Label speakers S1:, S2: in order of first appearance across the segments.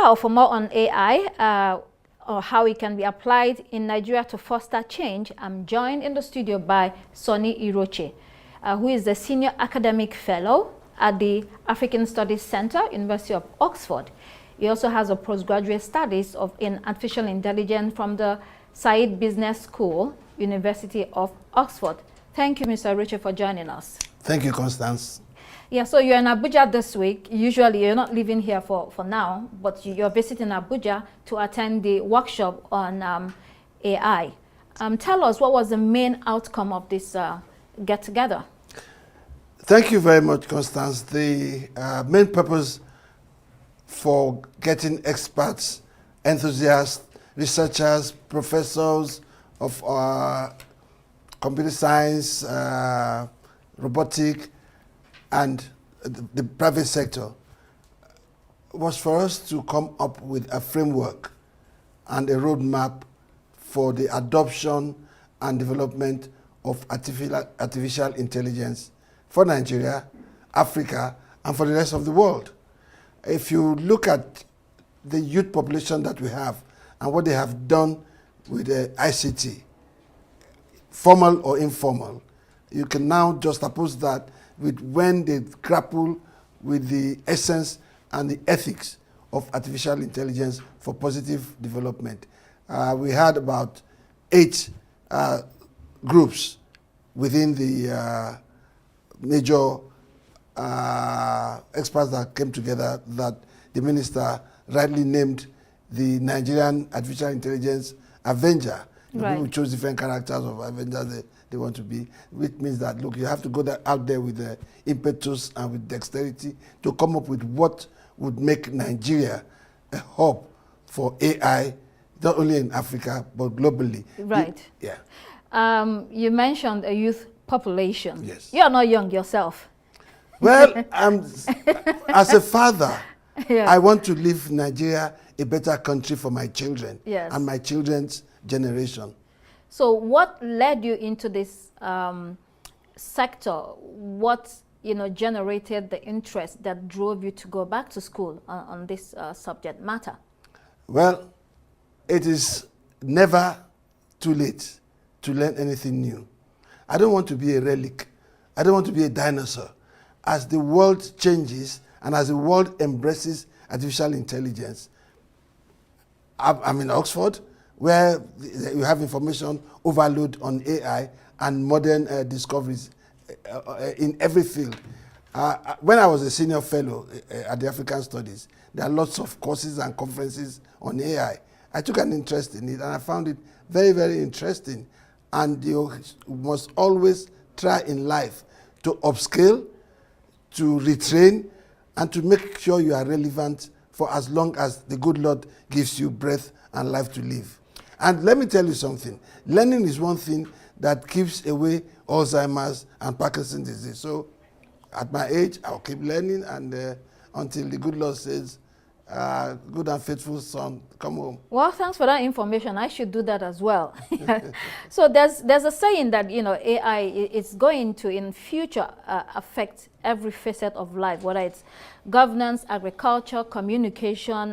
S1: Well, for more on AI, or how it can be applied in Nigeria to foster change, I'm joined in the studio by Sonny Iroche, who is the Senior Academic Fellow at the African Studies Center, University of Oxford. He also has a postgraduate studies in artificial intelligence from the Said Business School, University of Oxford. Thank you, Mr. Iroche, for joining us.
S2: Thank you, Constance.
S1: Yeah, so you're in Abuja this week. Usually you're not living here for now, but you're visiting Abuja to attend the workshop on AI. Tell us, what was the main outcome of this get-together?
S2: Thank you very much, Constance. The main purpose for getting experts, enthusiasts, researchers, professors of computer science, robotic, and the private sector was for us to come up with a framework and a roadmap for the adoption and development of artificial intelligence for Nigeria, Africa, and for the rest of the world. If you look at the youth population that we have and what they have done with ICT, formal or informal, you can now just oppose that with when they grapple with the essence and the ethics of artificial intelligence for positive development. We had about 8 groups within the major experts that came together that the minister rightly named the Nigerian Artificial Intelligence Avenger. Right. People choose different characters of Avengers they want to be, which means that, look, you have to go out there with the impetus and with dexterity to come up with what would make Nigeria a hub for AI, not only in Africa, but globally.
S1: Right.
S2: Yeah.
S1: You mentioned a youth population.
S2: Yes.
S1: You're not young yourself.
S2: Well, as a father,
S1: yeah.
S2: I want to leave Nigeria a better country for my children,
S1: yes,
S2: and my children's generation.
S1: So what led you into this sector? What generated the interest that drove you to go back to school on this subject matter?
S2: Well, it is never too late to learn anything new. I don't want to be a relic. I don't want to be a dinosaur. As the world changes and as the world embraces artificial intelligence, I'm in Oxford, where you have information overload on AI and modern discoveries in every field. When I was a senior fellow at the African Studies, there are lots of courses and conferences on AI. I took an interest in it, and I found it very, very interesting. And you must always try in life to upscale, to retrain, and to make sure you are relevant for as long as the good Lord gives you breath and life to live. And let me tell you something. Learning is one thing that keeps away Alzheimer's and Parkinson's disease. So at my age, I'll keep learning, and until the good Lord says, good and faithful son, come home.
S1: Well, thanks for that information. I should do that as well. So there's a saying that AI is going to in future affect every facet of life, whether it's governance, agriculture, communication,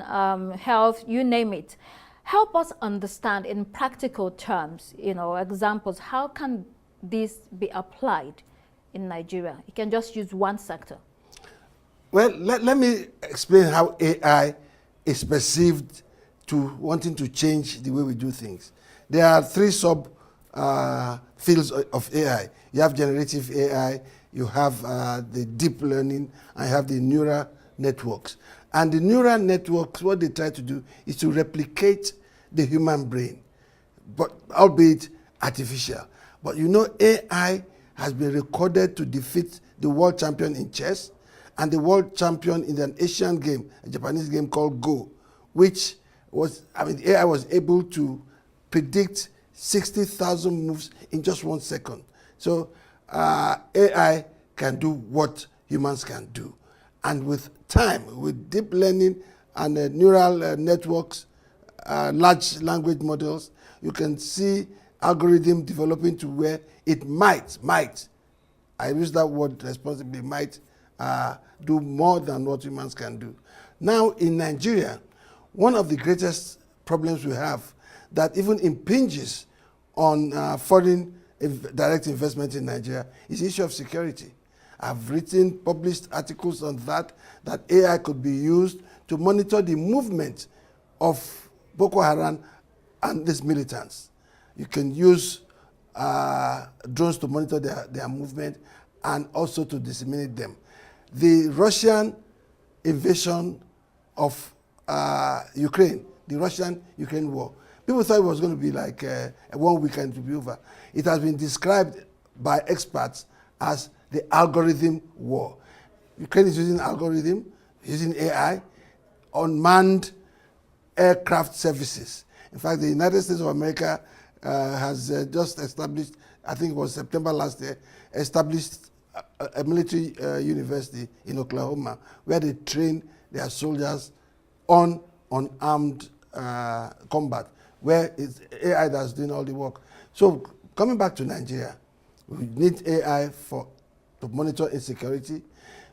S1: health, you name it. Help us understand in practical terms, examples. How can this be applied in Nigeria? You can just use one sector.
S2: Well, let me explain how AI is perceived to wanting to change the way we do things. There are 3 sub fields of AI. You have generative AI, you have the deep learning, and you have the neural networks. And the neural networks, what they try to do is to replicate the human brain, but albeit artificial. But AI has been recorded to defeat the world champion in chess and the world champion in an Asian game, a Japanese game called Go, which was, AI was able to predict 60,000 moves in just 1 second. So AI can do what humans can do. And with time, with deep learning and neural networks, large language models, you can see algorithm developing to where it might, I use that word responsibly, might do more than what humans can do. Now in Nigeria, one of the greatest problems we have that even impinges on foreign direct investment in Nigeria is the issue of security. I've written, published articles on that AI could be used to monitor the movement of Boko Haram and these militants. You can use drones to monitor their movement and also to disseminate them. The Russian invasion of Ukraine, the Russian-Ukraine war, people thought it was going to be like a 1 weekend to be over. It has been described by experts as the algorithm war. Ukraine is using algorithm, using AI, unmanned aircraft services. In fact, the United States of America has just established, I think it was September last year, established a military university in Oklahoma where they train their soldiers on unarmed combat, where it's AI that's doing all the work. So coming back to Nigeria, we need AI to monitor insecurity.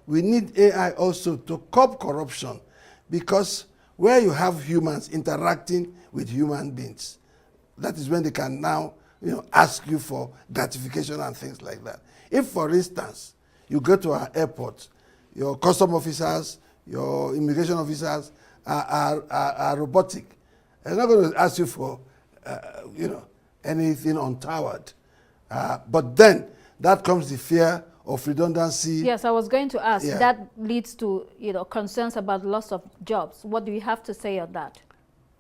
S2: We need AI also to curb corruption, because where you have humans interacting with human beings, that is when they can now ask you for gratification and things like that. If, for instance, you go to our airport, your custom officers, your immigration officers are robotic, they're not going to ask you for anything untoward. But then that comes the fear of redundancy.
S1: Yes, I was going to ask.
S2: Yeah.
S1: That leads to concerns about loss of jobs. What do you have to say on that?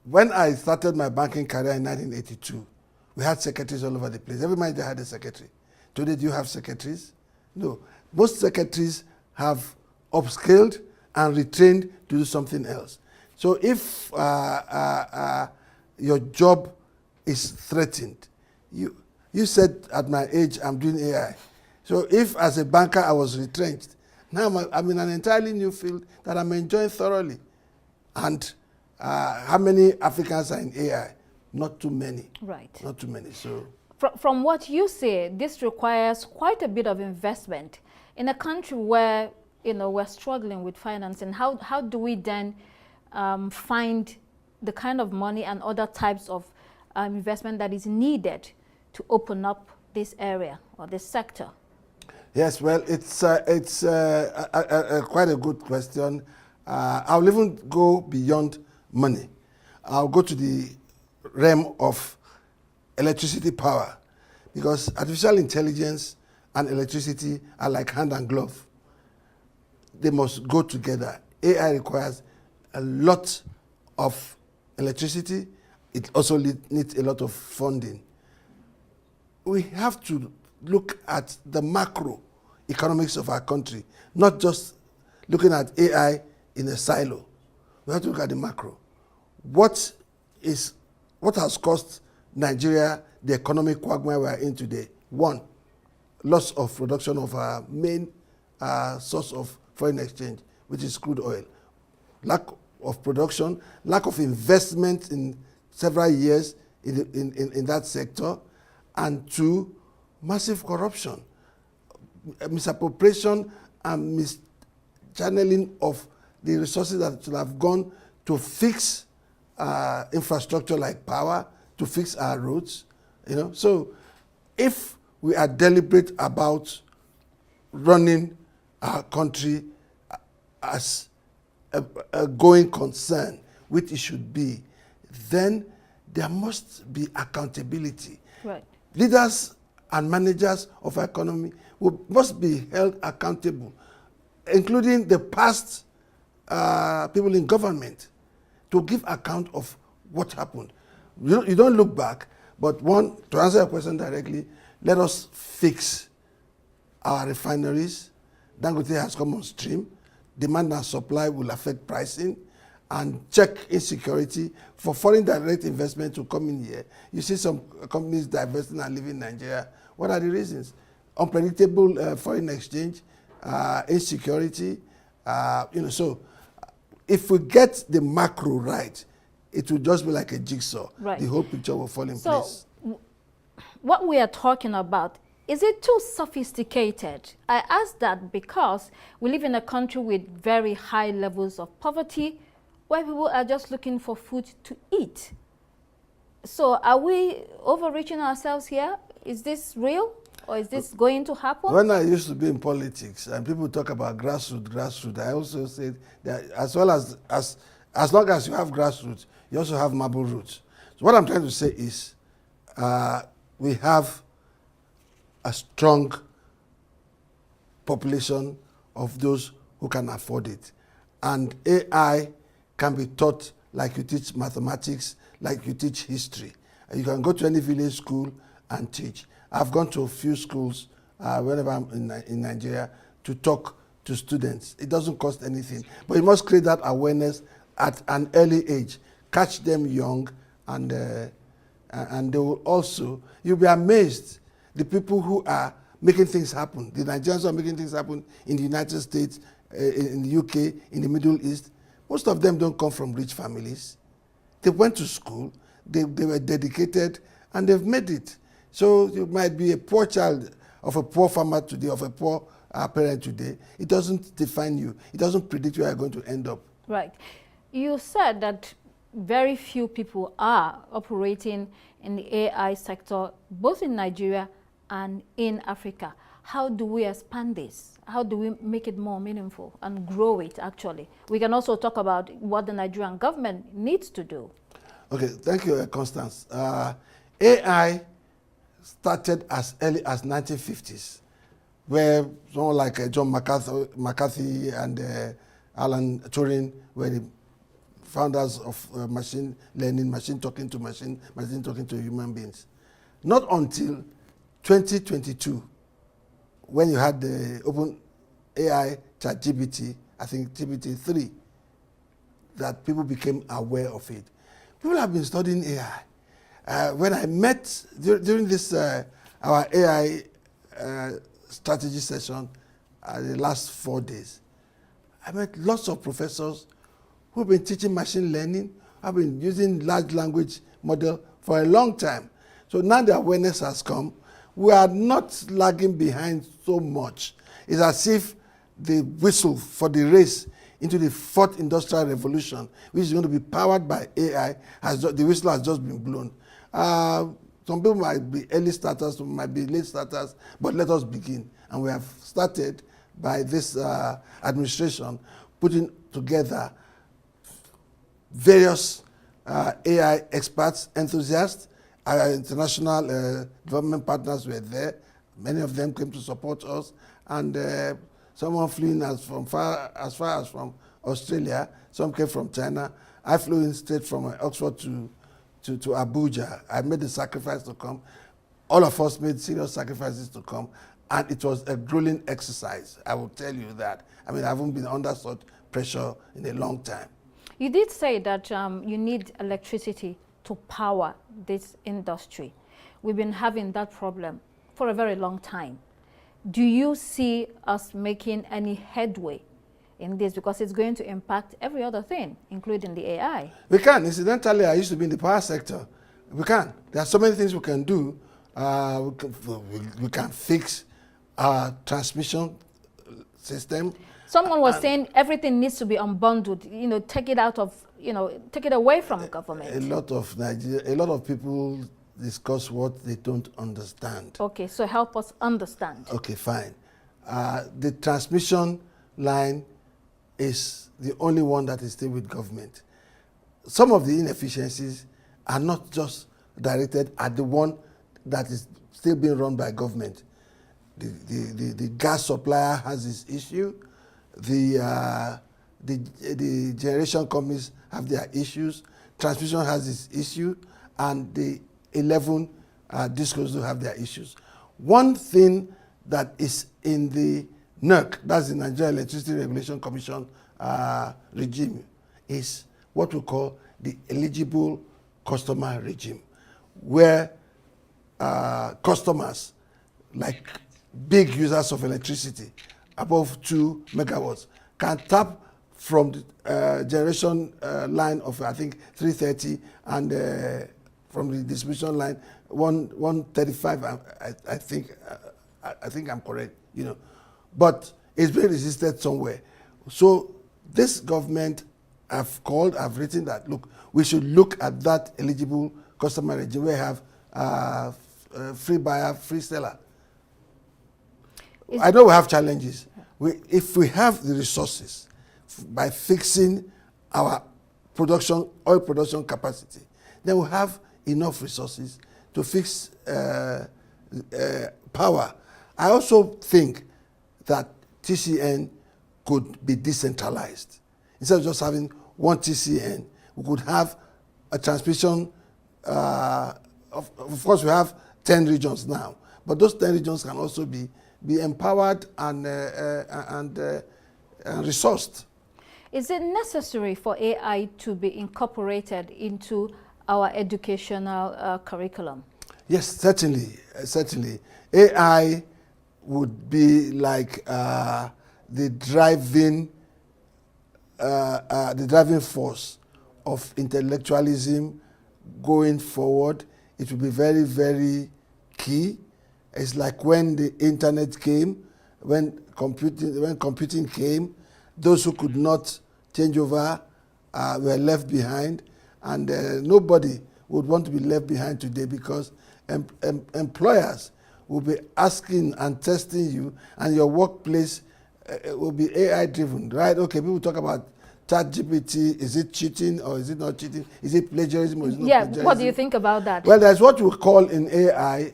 S2: When I started my banking career in 1982, we had secretaries all over the place. Every manager had a secretary. Today, do you have secretaries? No. Most secretaries have upscaled and retrained to do something else. So if your job is threatened, you said at my age I'm doing AI. So if as a banker I was retrenched, now I'm in an entirely new field that I'm enjoying thoroughly. And how many Africans are in AI? Not too many.
S1: Right.
S2: Not too many. So
S1: from what you say, this requires quite a bit of investment in a country where we're struggling with financing. How do we then find the kind of money and other types of investment that is needed to open up this area or this sector?
S2: Yes, well, it's quite a good question. I'll even go beyond money. I'll go to the realm of electricity power, because artificial intelligence and electricity are like hand and glove. They must go together. AI requires a lot of electricity. It also needs a lot of funding. We have to look at the macro economics of our country, not just looking at AI in a silo. We have to look at the macro. What has cost Nigeria the economic quagmire we are in today? One, loss of production of our main source of foreign exchange, which is crude oil. Lack of production, lack of investment in several years in that sector, and two, massive corruption, misappropriation and mischanneling of the resources that should have gone to fix infrastructure like power, to fix our roads. So if we are deliberate about running our country as a going concern, which it should be, then there must be accountability.
S1: Right.
S2: Leaders and managers of our economy must be held accountable, including the past people in government, to give account of what happened. You don't look back, but to answer your question directly, let us fix our refineries. Dangote has come on stream. Demand and supply will affect pricing, and check insecurity for foreign direct investment to come in here. You see some companies divesting and leaving Nigeria. What are the reasons? Unpredictable foreign exchange, insecurity. So if we get the macro right, it will just be like a jigsaw. Right. The whole picture will fall in place.
S1: What we are talking about, is it too sophisticated? I ask that because we live in a country with very high levels of poverty, where people are just looking for food to eat. So are we overreaching ourselves here? Is this real, or is this going to happen?
S2: When I used to be in politics and people talk about grassroots, I also said that as long as you have grassroots, you also have marble roots. So what I'm trying to say is we have a strong population of those who can afford it. And AI can be taught like you teach mathematics, like you teach history. You can go to any village school and teach. I've gone to a few schools whenever I'm in Nigeria to talk to students. It doesn't cost anything, but you must create that awareness at an early age. Catch them young, and they will also, you'll be amazed, the people who are making things happen. The Nigerians who are making things happen in the United States, in the UK, in the Middle East. Most of them don't come from rich families. They went to school, they were dedicated, and they've made it. So you might be a poor child of a poor farmer today, of a poor parent today. It doesn't define you. It doesn't predict where you're going to end up.
S1: Right. You said that very few people are operating in the AI sector, both in Nigeria and in Africa. How do we expand this? How do we make it more meaningful and grow it, actually? We can also talk about what the Nigerian government needs to do.
S2: Okay, thank you, Constance. AI started as early as 1950s, where someone like John McCarthy and Alan Turing were the founders of machine learning, machine talking to machine, machine talking to human beings. Not until 2022, when you had the open AI ChatGPT, I think GPT-3, that people became aware of it. People have been studying AI. When I met during this our AI strategy session, the last 4 days, I met lots of professors who've been teaching machine learning, have been using large language model for a long time. So now the awareness has come. We are not lagging behind so much. It's as if the whistle for the race into the fourth industrial revolution, which is going to be powered by AI, the whistle has just been blown. Some people might be early starters, some might be late starters, but let us begin. And we have started by this administration putting together various AI experts, enthusiasts. Our international development partners were there. Many of them came to support us, and someone flew in as far as from Australia. Some came from China. I flew in straight from Oxford to Abuja. I made the sacrifice to come. All of us made serious sacrifices to come, and it was a grueling exercise. I will tell you that. I mean, I haven't been under such pressure in a long time.
S1: You did say that you need electricity to power this industry. We've been having that problem for a very long time. Do you see us making any headway in this? Because it's going to impact every other thing, including the AI.
S2: We can. Incidentally, I used to be in the power sector. We can. There are so many things we can do. We can fix our transmission system.
S1: Someone was saying everything needs to be unbundled, take it out of, take it away from government.
S2: A lot of people discuss what they don't understand.
S1: Okay, so help us understand.
S2: Okay, fine. The transmission line is the only one that is still with government. Some of the inefficiencies are not just directed at the one that is still being run by government. The gas supplier has this issue. The generation companies have their issues. Transmission has this issue, and the 11 discos do have their issues. One thing that is in the NERC, that's the Nigeria Electricity Regulation Commission regime, is what we call the eligible customer regime, where customers, like big users of electricity, above 2 megawatts, can tap from the generation line of, I think, 330, and from the distribution line 135. I think I'm correct, but it's being resisted somewhere. So this government I've called, I've written that, look, we should look at that eligible customer regime where you have free buyer, free seller. I know we have challenges. If we have the resources by fixing our oil production capacity, then we have enough resources to fix power. I also think that TCN could be decentralized. Instead of just having one TCN, we could have a transmission. Of course, we have 10 regions now, but those 10 regions can also be empowered and resourced.
S1: Is it necessary for AI to be incorporated into our educational curriculum?
S2: Yes, certainly, certainly. AI would be like the driving force of intellectualism going forward. It will be very, very key. It's like when the internet came, when computing came, those who could not change over were left behind, and nobody would want to be left behind today, because employers will be asking and testing you, and your workplace will be AI driven, right? Okay, people talk about ChatGPT. Is it cheating or is it not cheating? Is it plagiarism or is it not plagiarism?
S1: What do you think about that?
S2: Well, there's what we call in AI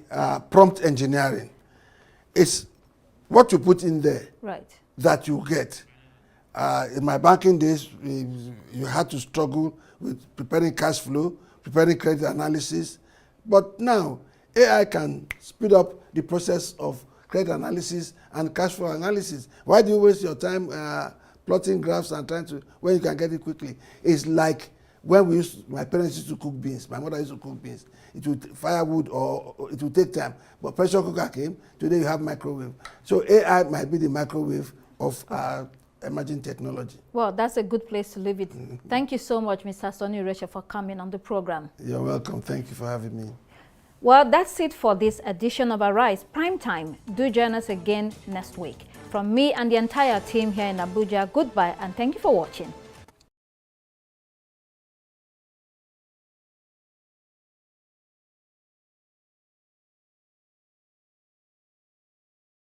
S2: prompt engineering. It's what you put in there,
S1: right,
S2: that you get. In my banking days, you had to struggle with preparing cash flow, preparing credit analysis. But now, AI can speed up the process of credit analysis and cash flow analysis. Why do you waste your time plotting graphs and trying to, when you can get it quickly? It's like when my parents used to cook beans, my mother used to cook beans. It would firewood or it would take time. But pressure cooker came, today you have microwave. So AI might be the microwave of emerging technology.
S1: Well, that's a good place to leave it. Thank you so much, Mr. Sonny Ureche, for coming on the program.
S2: You're welcome. Thank you for having me.
S1: Well, that's it for this edition of Arise Prime Time. Do join us again next week. From me and the entire team here in Abuja, goodbye and thank you for watching.